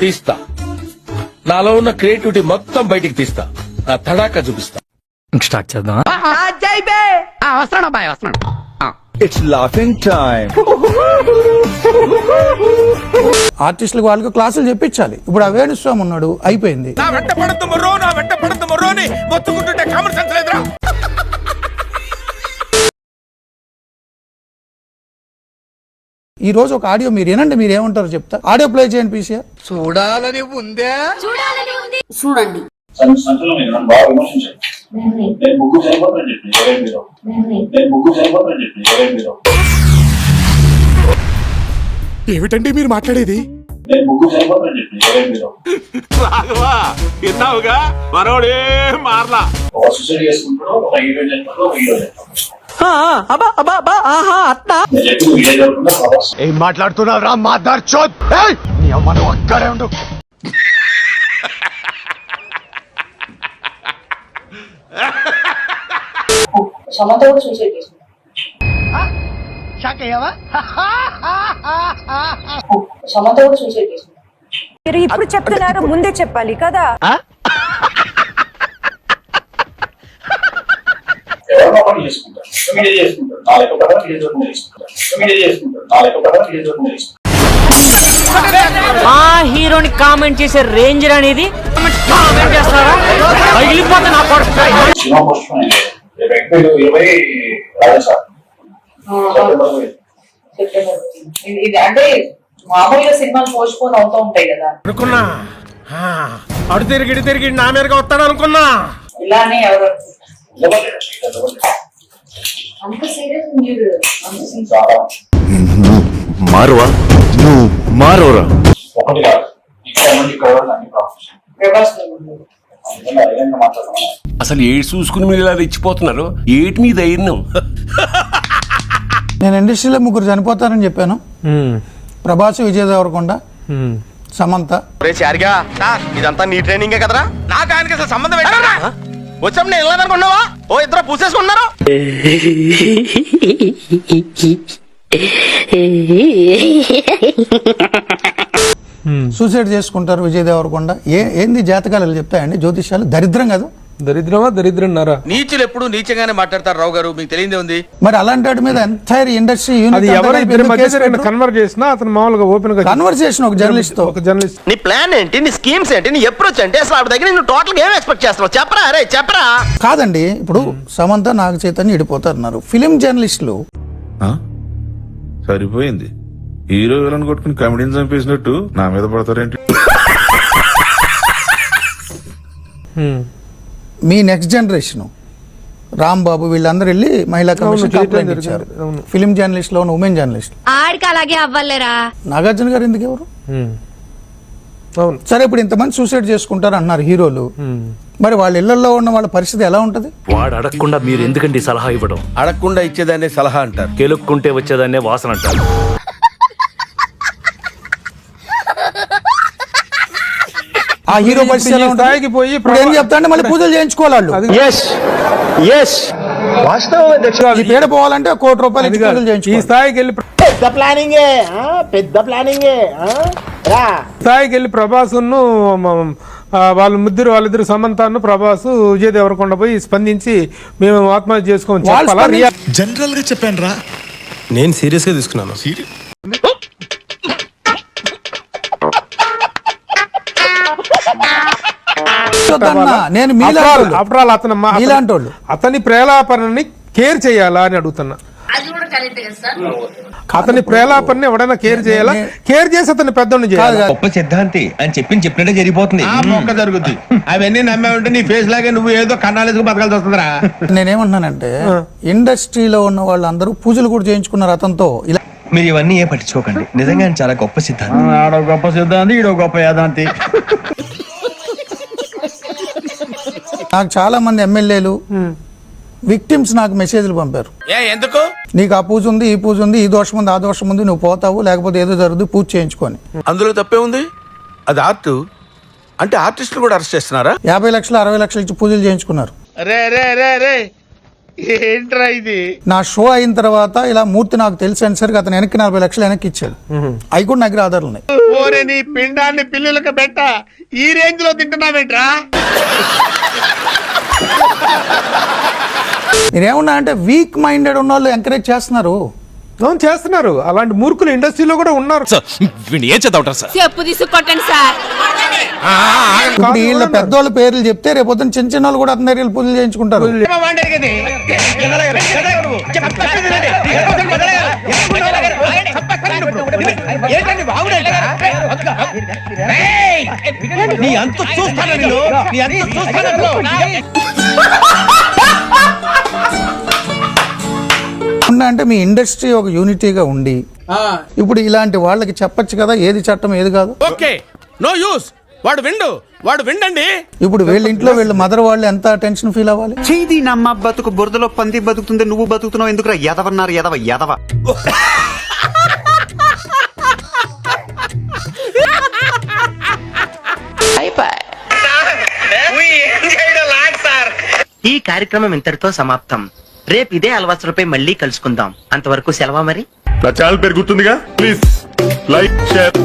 తీస్తా. నాలో ఉన్న క్రియేటివిటీ మొత్తం బయటికి తీస్తా. నా తడాకా చూపిస్తా. స్టార్ట్ చేద్దాం. వస్తున్నాడు అబ్బాయి, వస్తున్నాడు. It's laughing time. ఆర్టిస్టులకు వాళ్ళకి క్లాసులు చెప్పించాలి. ఇప్పుడు ఆ వేణుస్వామి ఉన్నాడు, అయిపోయింది. నా వెంట పడద్దు మొర్రో, నా వెంట పడద్దు మొర్రో అని మొత్తుకుంటుంటే కామన్ సెన్స్ లేదురా. ఈ రోజు ఒక ఆడియో మీరు వినండి, మీరు ఏమంటారో చెప్తా. ఆడియో ప్లే చేయండి పీసీఆర్. చూడాలని ఉందే. చూడండి. బాగా విమర్శించాను. నేను ముగ్గురు చనిపోతానని చెప్పి ఎవరైనా మీరు ఏమిటండి మీరు మాట్లాడేది? నేను ముగ్గురు చనిపోతానని చెప్పి ఎవరైనా మీరు విన్నావుగా, మరోడే మార్లా. ఒక సూసైడ్ చేసుకుంటాడు, ఒక హీరో చనిపోతాడు, ఒక హీరో చనిపోతాడు. నేను చెప్పి వీడియో జరుగుతుందా ప్రభాస్ ఏం మాట్లాడుతున్నావు రా మాదార్ చోద్? నీ అమ్మ నువ్వు అక్కడే ఉండు. సమంత కూడా సూసైడ్ చేసుకుంటారు. సమంత కూడా సూసైడ్ చేసుకుంటారు. మీరు ఇప్పుడు చెప్తున్నారు, ముందే చెప్పాలి కదా. ఎవరో ఒకటి చేసుకుంటారు, మీడియా చేసుకుంటారు, నా లెక్క ప్రకారం మీడియా జరుగుతుంది చేసుకుంటారు, మీడియా చేసుకుంటారు, నా లెక్క ప్రకారం మీడియా జరుగుతుంది చేసుకుంటారు. ఆ హీరోని కామెంట్ చేసే రేంజర్ అనేది కామెంట్ చేస్తారా? పగిలిపోతా నా సినిమా పోస్ట్ 2020 రాజసార్ సెప్టెంబర్. ఇది అంటే మామూలుగా సినిమాలు పోస్ట్ పోన్ అవుతూ ఉంటాయి కదా అనుకున్నా, అడు తిరిగి నా మీదగా వస్తాడు అనుకున్నా. ఇలానే ఎవరు అంత సీరియస్ మీరు మారువా నువ్వు మారోరా. ఒకటి కాదు, ఇక్కడ నుండి ఇక్కడ వరకు అన్ని ప్రాబ్లమ్స్. ప్రభాస్ మాట్లాడుతున్నాను. అసలు ఏడు చూసుకుని మీరు ఇలా రెచ్చిపోతున్నారు, ఏటి మీ ధైర్యం? నేను ఇండస్ట్రీలో ముగ్గురు చనిపోతారని చెప్పాను. ప్రభాస్, విజయ్ దేవరకొండ, సమంత. ఇదంతా నీ ట్రైనింగే కదరా? నాకు ఆయనకి అసలు సంబంధం ఏంటన్నా? వచ్చాము నేను వెళ్ళదనుకున్నావా? ఓ ఇద్దరు పూసేసుకున్నారు. సూసైడ్ చేసుకుంటారు విజయ్ దేవరకొండ. ఏంది జాతకాలు చెప్తాయండి జ్యోతిష్యాలు? దరిద్రం కాదు. దరిద్రమా దరిద్రన్నారా? నీచులు ఎప్పుడు నీచంగానే మాట్లాడతారు రావు గారు, మీకు తెలియదే ఉంది. మరి అలాంటి వాటి మీద ఎంటైర్ ఇండస్ట్రీ కన్వర్ట్ చేసినా అతను మామూలుగా ఓపెన్ గా కన్వర్సేషన్ ఒక జర్నలిస్ట్ తో. ఒక జర్నలిస్ట్ నీ ప్లాన్ ఏంటి? నీ స్కీమ్స్ ఏంటి? నీ అప్రోచ్ అంటే అసలు ఆవిడ దగ్గర నువ్వు టోటల్ ఏం ఎక్స్పెక్ట్ చేస్తున్నావు? చెప్పరా అరే చెప్పరా. కాదండి, ఇప్పుడు సమంత, నాగ చైతన్య ఇడిపోతారన్నారు. ఫిలిం జర్నలిస్టులు సరిపోయింది. హీరో విలన్ కొట్టుకుని కమెడీని చంపేసినట్టు నా మీద పడతారేంటి? మీ నెక్స్ట్ జనరేషన్ రాంబాబు వీళ్ళందరూ వెళ్ళి మహిళా కమిషన్ కంప్లైంట్ ఇచ్చారు. ఫిలిం జర్నలిస్ట్ లో ఉమెన్ జర్నలిస్ట్ ఆడికి అలాగే అవ్వలేరా? నాగార్జున గారు ఎందుకు ఎవరు? సరే, ఇప్పుడు ఇంతమంది సూసైడ్ చేసుకుంటారు అన్నారు హీరోలు. మరి వాళ్ళ ఇళ్లలో ఉన్న వాళ్ళ పరిస్థితి ఎలా ఉంటది? వాడు అడగకుండా మీరు ఎందుకండి సలహా ఇవ్వడం? అడగకుండా ఇచ్చేదాన్ని సలహా అంటారు, కెలుక్కుంటే వచ్చేదాన్నే వాసన అంటారు. ఆ హీరో పరిస్థితి ఎలా ఉంటది? ఏం చెప్తా అంటే మళ్ళీ పూజలు చేయించుకోవాలి వాళ్ళు. ఈ పేడ పోవాలంటే ₹1 కోటి పూజలు చేయించుకోవాలి. ఈ స్థాయికి వెళ్ళి స్థాయికి వెళ్ళి ప్రభాస్ వాళ్ళిద్దరు సమంతాను ప్రభాస్ విజయ్ దేవరకొండ పోయి స్పందించి మేము ఆత్మహత్య చేసుకోవాలి. జనరల్ గా చెప్పాను రా, నేను సీరియస్ గా తీసుకున్నాను. నేను అతని ప్రేలాపనని కేర్ చేయాలా అని అడుగుతున్నా. అతని ప్రేలాపనని ఎవడైనా కేర్ చేయాలా? కేర్ చేసి అతని పెద్దోడిని చేయాలి. గొప్ప సిద్ధాంతి అని చెప్పినట్టే జరిగిపోతుంది. జరుగుతుంది అవన్నీ నమ్మే ఉంటే నీ ఫేస్ లాగే నువ్వు ఏదో కన్నాలేసుకు బతకాల్సి వస్తుందిరా. నేనేమంటున్నానంటే ఇండస్ట్రీలో ఉన్న వాళ్ళందరూ పూజలు కూడా చేయించుకున్నారు అతనితో. ఇలా మీరు ఇవన్నీ ఏం పట్టించుకోకండి, నిజంగా చాలా గొప్ప సిద్ధాంతి. ఆడో గొప్ప సిద్ధాంతి, ఈడో గొప్ప యాదాంతి. నాకు చాలా మంది ఎమ్మెల్యేలు విక్టిమ్స్ నాకు మెసేజ్లు పంపారు. ఎందుకు? నీకు ఆ పూజ ఉంది, ఈ పూజ ఉంది, ఈ దోషం ఉంది, ఆ దోషం ఉంది, నువ్వు పోతావు, లేకపోతే ఏదో జరుగుతుంది, పూజ చేయించుకొని. అందులో తప్పే ఉంది? అది ఆర్ట్ అంటే ఆర్టిస్టులు కూడా అరెస్ట్ చేస్తున్నారా? 50 లక్షలు 60 లక్షలు ఇచ్చి పూజలు చేయించుకున్నారు. రే రే రే రే ఏంట్రా ఇది? నా షో అయిన తర్వాత ఇలా మూర్తి నాకు తెలిసి అనేసరికి అతను వెనక్కి 40 లక్షలు వెనక్కి ఇచ్చాడు. అవి కూడా నాకు ఆధారాలు ఉన్నాయి. ఓరే నీ పిండాన్ని పిల్లులకు పెట్ట ఈ రేంజ్ లో తింటున్నావేంట్రా? మీరేమన్నా అంటే వీక్ మైండెడ్ ఉన్న వాళ్ళు ఎంకరేజ్ చేస్తున్నారు. అవును చేస్తున్నారు. అలాంటి మూర్ఖులు ఇండస్ట్రీలో కూడా ఉన్నారు. ఏం చదవటం సార్? చెప్పు తీసుకొట్టండి సార్. ఇప్పుడు వీళ్ళ పెద్దోళ్ళ పేర్లు చెప్తే రేపొద్దున చిన్న చిన్న వాళ్ళు కూడా అతని దగ్గర పూజలు చేయించుకుంటారు. నీ అంత చూస్తాను అంటే మీ ఇండస్ట్రీ ఒక యూనిటీగా ఉండి ఇప్పుడు ఇలాంటి వాళ్ళకి చెప్పొచ్చు కదా ఏది చట్టం ఏది కాదు. ఓకే నో యూస్ వాడు విండండి. ఇప్పుడు వీళ్ళ ఇంట్లో వీళ్ళ మదర్ వాళ్ళు ఎంత టెన్షన్ ఫీల్ అవ్వాలి. చేది నమ్మ బతుకు బురదలో పంది బతుకుతుంది, నువ్వు బతుకుతున్నావు ఎందుకురా ఎదవన్నారు ఎదవ. ఈ కార్యక్రమం ఇంతటితో సమాప్తం. రేపు ఇదే అలవాసులపై మళ్ళీ కలుసుకుందాం. అంతవరకు సెలవా మరి. నా ఛానల్ పేరు గుర్తుందిగా, ప్లీజ్ లైక్ షేర్